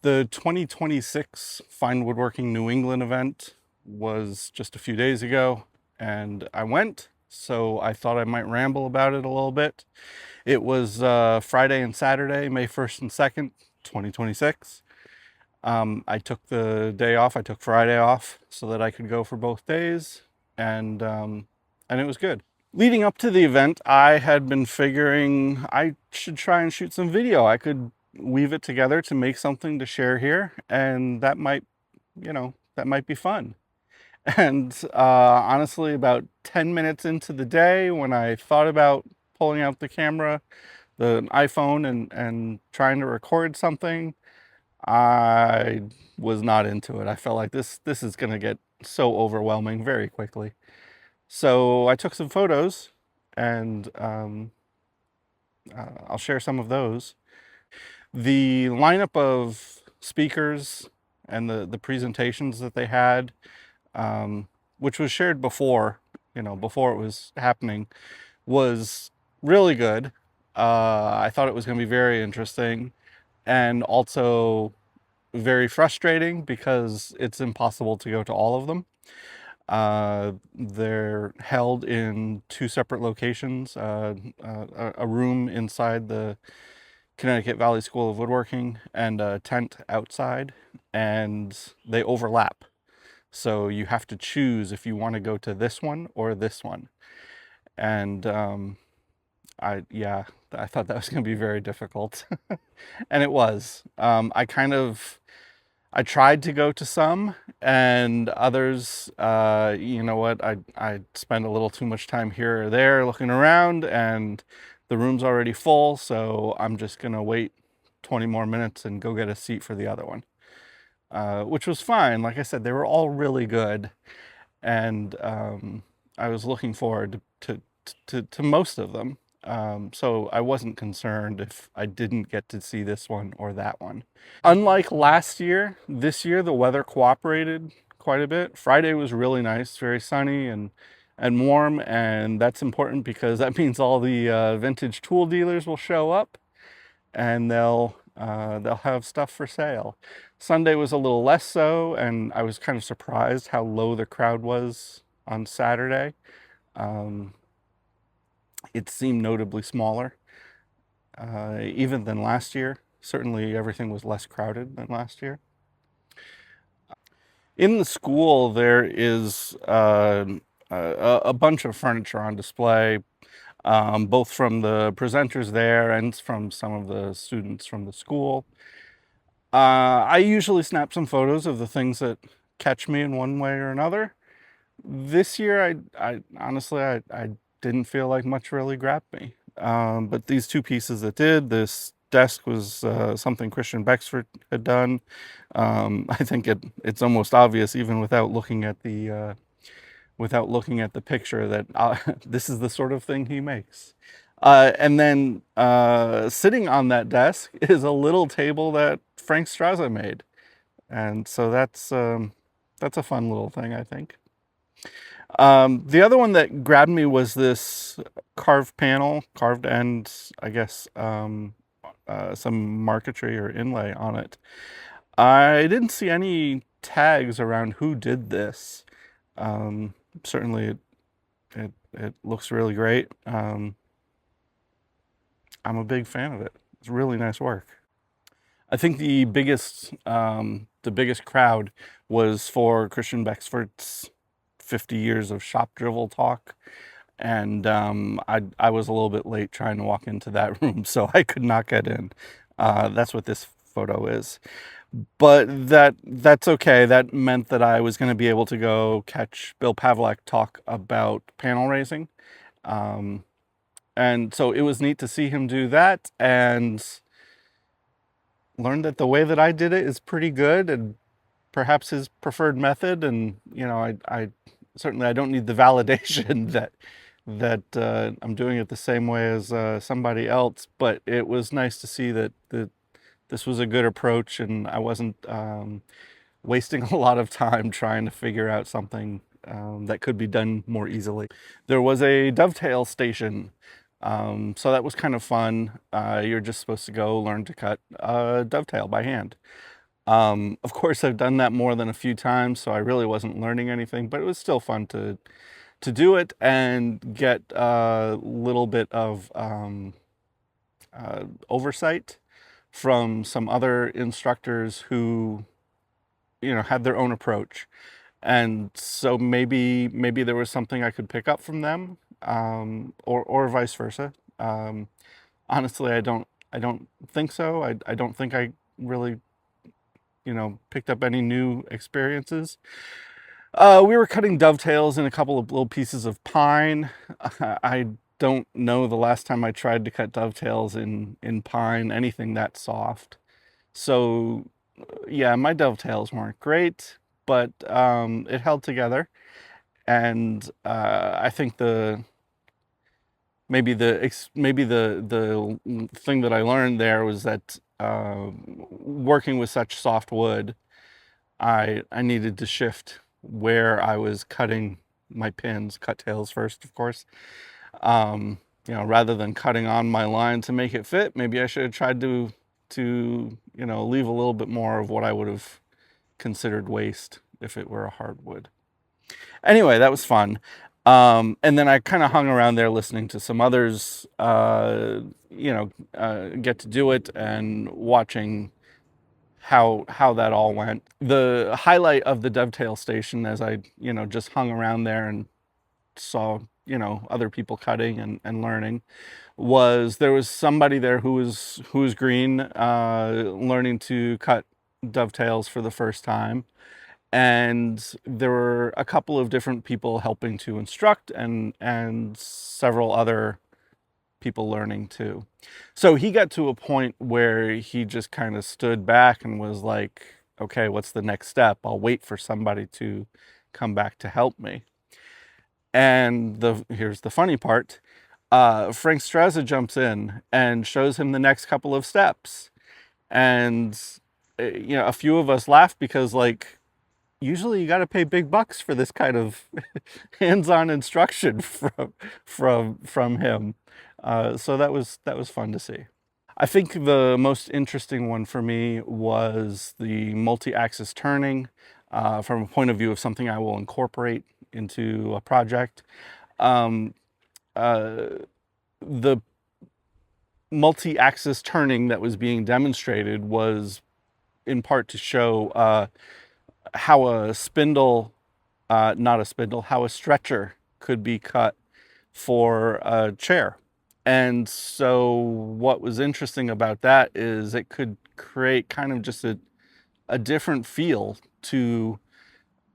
The 2026 FineWoodworking New England event was just a few days ago, and I went, so I thought I might ramble about it a little bit. It was Friday and Saturday, May 1st and 2nd, 2026. I took the day off, I took Friday off so that I could go for both days, and it was good. Leading up to the event, I had been figuring I should try and shoot some video. I could weave it together to make something to share here, and that might, that might be fun. And honestly, about 10 minutes into the day, when I thought about pulling out the camera, the iPhone, and trying to record something, I was not into it. I felt like this is going to get so overwhelming very quickly. So I took some photos, and I'll share some of those. The lineup of speakers and the presentations that they had, which was shared before, before it was happening, was really good. I thought it was going to be very interesting and also very frustrating because it's impossible to go to all of them. They're held in two separate locations, a room inside the Connecticut Valley School of Woodworking and a tent outside, and they overlap. So you have to choose if you want to go to this one or this one. And I thought that was going to be very difficult. And it was. I tried to go to some, and others, you know what, I spent a little too much time here or there looking around, and the room's already full, so I'm just gonna wait 20 more minutes and go get a seat for the other one, which was fine. Like I said, they were all really good, and I was looking forward to most of them. So I wasn't concerned if I didn't get to see this one or that one. Unlike last year, this year the weather cooperated quite a bit. Friday was really nice, very sunny and warm, and that's important because that means all the vintage tool dealers will show up, and they'll have stuff for sale. Sunday was a little less so, and I was kind of surprised how low the crowd was on Saturday. It seemed notably smaller, even than last year. Certainly everything was less crowded than last year. In the school, there is a bunch of furniture on display, both from the presenters there and from some of the students from the school. I usually snap some photos of the things that catch me in one way or another. This year, I honestly, I didn't feel like much really grabbed me. But these two pieces that did, this desk was something Christian Bexford had done. I think it's almost obvious, even without looking at the picture, that this is the sort of thing he makes. And then sitting on that desk is a little table that Frank Straza made, and so that's a fun little thing, I think. The other one that grabbed me was this carved panel, carved end, I guess, some marquetry or inlay on it. I didn't see any tags around who did this. Certainly it looks really great. I'm a big fan of it. It's really nice work. I think the biggest crowd was for Christian Bexford's 50 years of shop drivel talk, and I was a little bit late trying to walk into that room, so I could not get in. That's what this photo is, but that's okay. That meant that I was going to be able to go catch Bill Pavlak talk about panel raising, and so it was neat to see him do that and learn that the way that I did it is pretty good and perhaps his preferred method. And I certainly I don't need the validation that I'm doing it the same way as somebody else, but it was nice to see that this was a good approach, and I wasn't wasting a lot of time trying to figure out something that could be done more easily. There was a dovetail station, so that was kind of fun. You're just supposed to go learn to cut a dovetail by hand. Of course, I've done that more than a few times, so I really wasn't learning anything, but it was still fun to do it and get a little bit of oversight from some other instructors who, had their own approach. And so maybe there was something I could pick up from them, or vice versa. Honestly, I don't think so. I don't think I really, picked up any new experiences. We were cutting dovetails in a couple of little pieces of pine. I don't know the last time I tried to cut dovetails in pine, anything that soft. So yeah, my dovetails weren't great, but it held together. And I think maybe the thing that I learned there was that working with such soft wood, I needed to shift where I was cutting my pins, cut tails first, of course. Rather than cutting on my line to make it fit, maybe I should have tried to leave a little bit more of what I would have considered waste if it were a hardwood. Anyway, that was fun. And then I kind of hung around there listening to some others, get to do it and watching how that all went. The highlight of the dovetail station, as I just hung around there and saw other people cutting and learning, was there was somebody there who was green, learning to cut dovetails for the first time, and there were a couple of different people helping to instruct, and several other people learning too. So he got to a point where he just kind of stood back and was like, okay, what's the next step? I'll wait for somebody to come back to help me. And here's the funny part. Frank Straza jumps in and shows him the next couple of steps. And a few of us laughed because, like, usually you got to pay big bucks for this kind of hands-on instruction from him. So that was fun to see. I think the most interesting one for me was the multi-axis turning, from a point of view of something I will incorporate into a project. Um, the multi-axis turning that was being demonstrated was in part to show how a spindle, not a spindle, how a stretcher could be cut for a chair. And so what was interesting about that is it could create kind of just a different feel to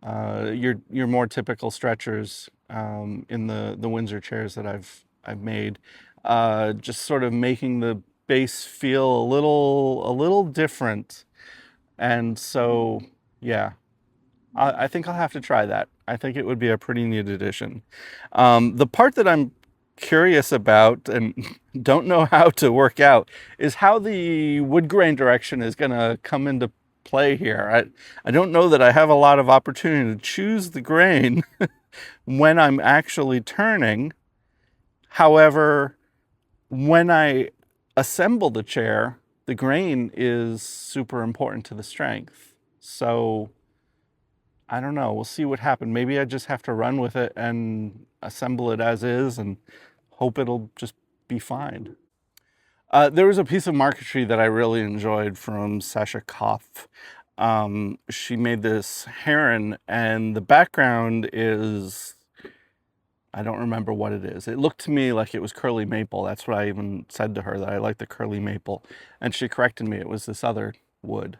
your more typical stretchers, in the Windsor chairs that I've made. Just sort of making the base feel a little different. And so yeah, I think I'll have to try that. I think it would be a pretty neat addition. The part that I'm curious about and don't know how to work out is how the wood grain direction is going to come into play here. I don't know that I have a lot of opportunity to choose the grain when I'm actually turning. However, when I assemble the chair, the grain is super important to the strength. So I don't know. We'll see what happens. Maybe I just have to run with it and assemble it as is and hope it'll just be fine. There was a piece of marquetry that I really enjoyed from Sasha Koff. She made this heron, and the background is, I don't remember what it is. It looked to me like it was curly maple. That's what I even said to her, that I like the curly maple. And she corrected me. It was this other wood.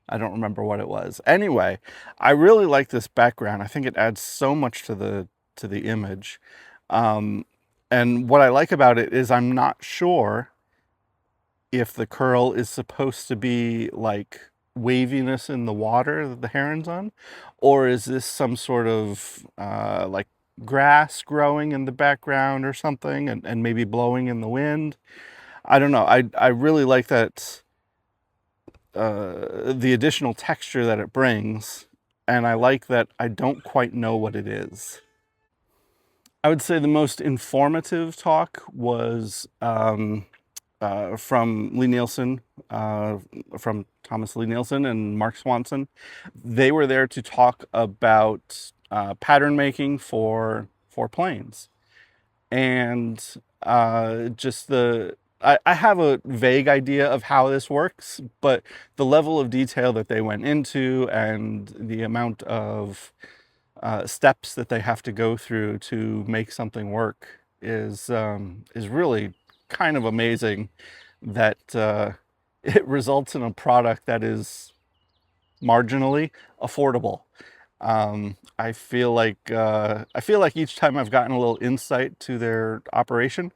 I don't remember what it was. Anyway, I really like this background. I think it adds so much to the image. And what I like about it is I'm not sure if the curl is supposed to be like waviness in the water that the heron's on, or is this some sort of like grass growing in the background or something, and maybe blowing in the wind. I don't know. I really like that, the additional texture that it brings, and I like that I don't quite know what it is. I would say the most informative talk was from Lee Nielsen, from Thomas Lee Nielsen and Mark Swanson. They were there to talk about pattern making for planes, and just I have a vague idea of how this works, but the level of detail that they went into and the amount of steps that they have to go through to make something work is really kind of amazing. That it results in a product that is marginally affordable. I feel like each time I've gotten a little insight to their operation,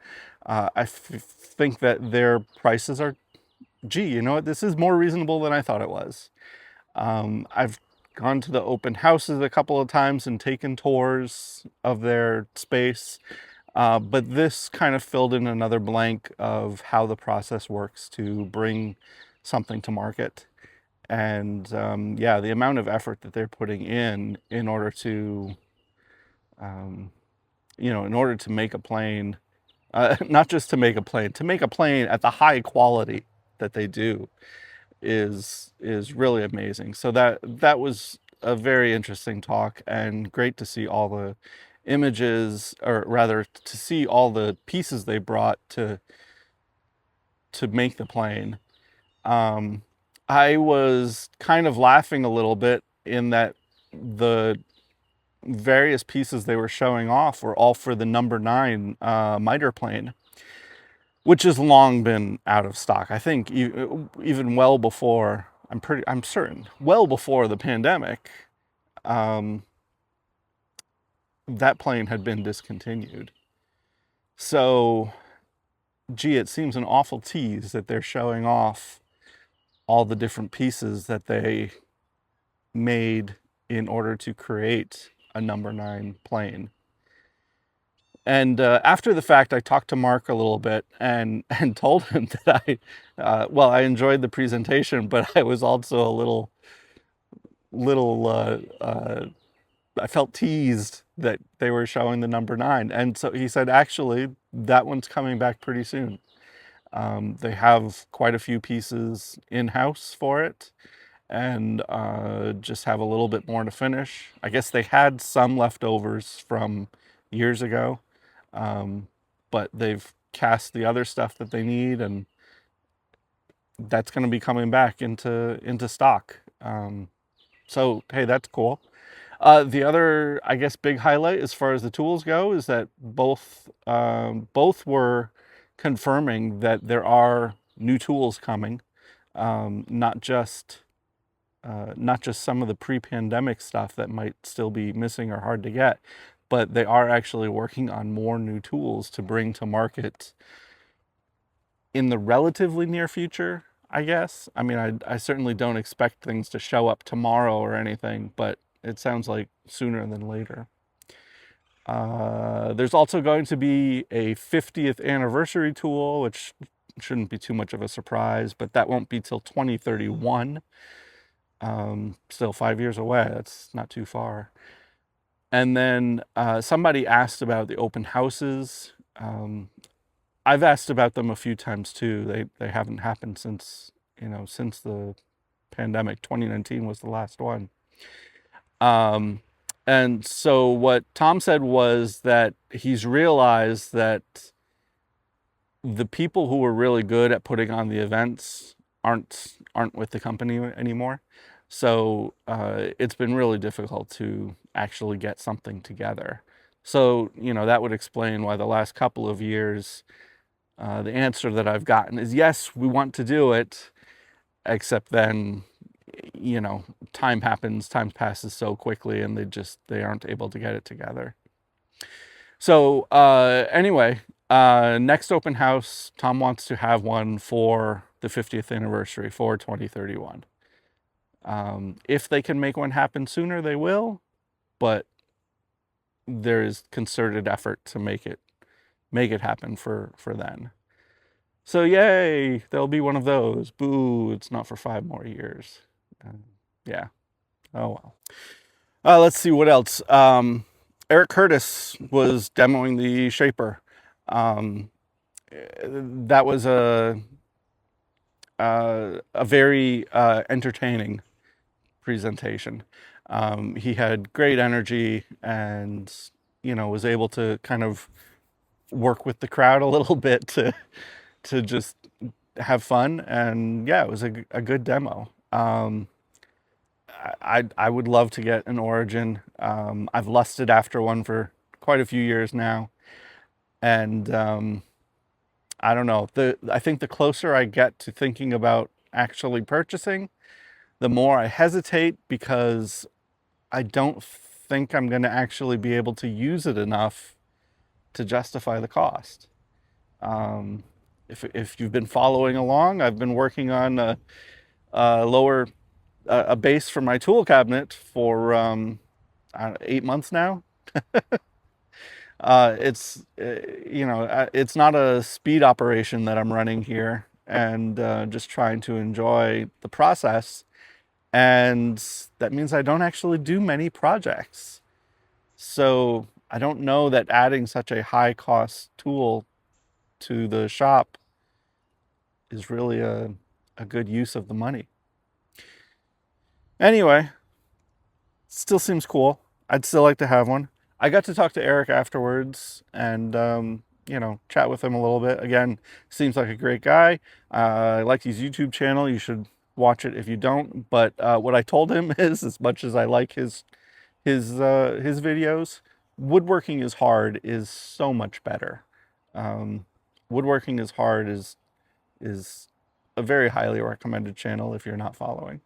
I think that their prices are, gee, you know what, this is more reasonable than I thought it was. I've gone to the open houses a couple of times and taken tours of their space, but this kind of filled in another blank of how the process works to bring something to market. And yeah, the amount of effort that they're putting in order to, in order to make a plane, not just to make a plane, to make a plane at the high quality that they do is really amazing. So that was a very interesting talk, and great to see all the images, or rather to see all the pieces they brought to make the plane. I was kind of laughing a little bit in that the various pieces they were showing off were all for the number 9 miter plane, which has long been out of stock. I think even well before, I'm certain, well before the pandemic, that plane had been discontinued. So, gee, it seems an awful tease that they're showing off all the different pieces that they made in order to create a number 9 plane. And after the fact, I talked to Mark a little bit and told him that I enjoyed the presentation, but I was also a little I felt teased that they were showing the number 9. And so he said, actually, that one's coming back pretty soon. They have quite a few pieces in-house for it, and just have a little bit more to finish. I guess they had some leftovers from years ago, but they've cast the other stuff that they need, and that's going to be coming back into stock. So hey, that's cool. The other, I guess, big highlight as far as the tools go is that both were confirming that there are new tools coming, not just some of the pre-pandemic stuff that might still be missing or hard to get, but they are actually working on more new tools to bring to market in the relatively near future, I guess. I mean, I certainly don't expect things to show up tomorrow or anything, but it sounds like sooner than later. There's also going to be a 50th anniversary tool, which shouldn't be too much of a surprise, but that won't be till 2031. Still 5 years away. That's not too far. And then somebody asked about the open houses. I've asked about them a few times too. They haven't happened since the pandemic. 2019 was the last one. And so what Tom said was that he's realized that the people who were really good at putting on the events aren't with the company anymore. So it's been really difficult to actually get something together. So, that would explain why the last couple of years, the answer that I've gotten is, yes, we want to do it, except then, time passes so quickly, and they aren't able to get it together. So anyway, next open house, Tom wants to have one for the 50th anniversary, for 2031. If they can make one happen sooner, they will, but there is concerted effort to make it happen for then. So yay, there'll be one of those. Boo, it's not for 5 more years. Yeah, oh well. Let's see what else. Eric Curtis was demoing the Shaper. that was a very entertaining presentation. He had great energy and, was able to kind of work with the crowd a little bit to just have fun. And yeah, it was a good demo. I would love to get an Origin. I've lusted after one for quite a few years now, and I don't know. I think the closer I get to thinking about actually purchasing, the more I hesitate because I don't think I'm going to actually be able to use it enough to justify the cost. Um, if you've been following along, I've been working on a base for my tool cabinet for 8 months now. It's not a speed operation that I'm running here, and just trying to enjoy the process. And that means I don't actually do many projects. So I don't know that adding such a high cost tool to the shop is really a good use of the money. Anyway, still seems cool. I'd still like to have one. I got to talk to Eric afterwards and, chat with him a little bit. Again, seems like a great guy. I like his YouTube channel. You should watch it if you don't. But what I told him is, as much as I like his videos, woodworking is hard is so much better. Woodworking is hard is a very highly recommended channel if you're not following.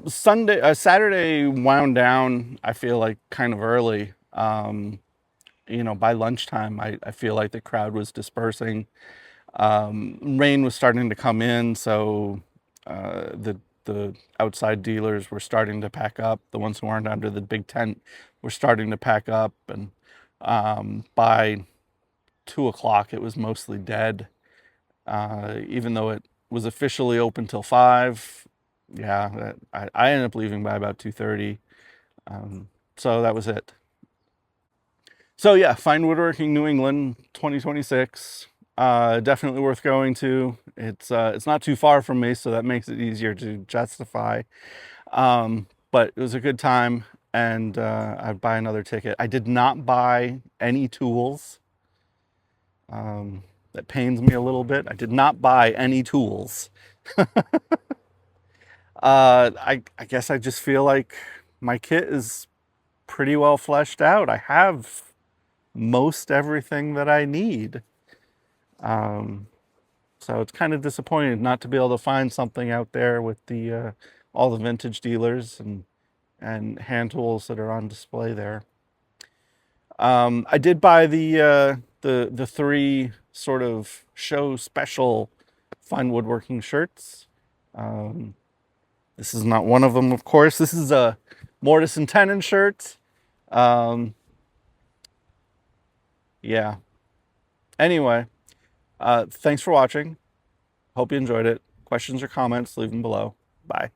Saturday wound down, I feel like, kind of early. By lunchtime, I feel like the crowd was dispersing. Rain was starting to come in, so the outside dealers were starting to pack up. The ones who aren't under the big tent were starting to pack up, and by 2 o'clock, it was mostly dead. Even though it was officially open till 5. Yeah, I ended up leaving by about 2:30. So that was it. So yeah, FineWoodworking New England 2026. Definitely worth going to. It's not too far from me, so that makes it easier to justify. But it was a good time, and I'd buy another ticket. I did not buy any tools. That pains me a little bit. I did not buy any tools. I guess I just feel like my kit is pretty well fleshed out. I have most everything that I need. So it's kind of disappointing not to be able to find something out there with the all the vintage dealers and hand tools that are on display there. I did buy the 3 sort of show special fine woodworking shirts. This is not one of them, of course. This is a mortise and tenon shirt. Yeah. Anyway, thanks for watching. Hope you enjoyed it. Questions or comments, leave them below. Bye.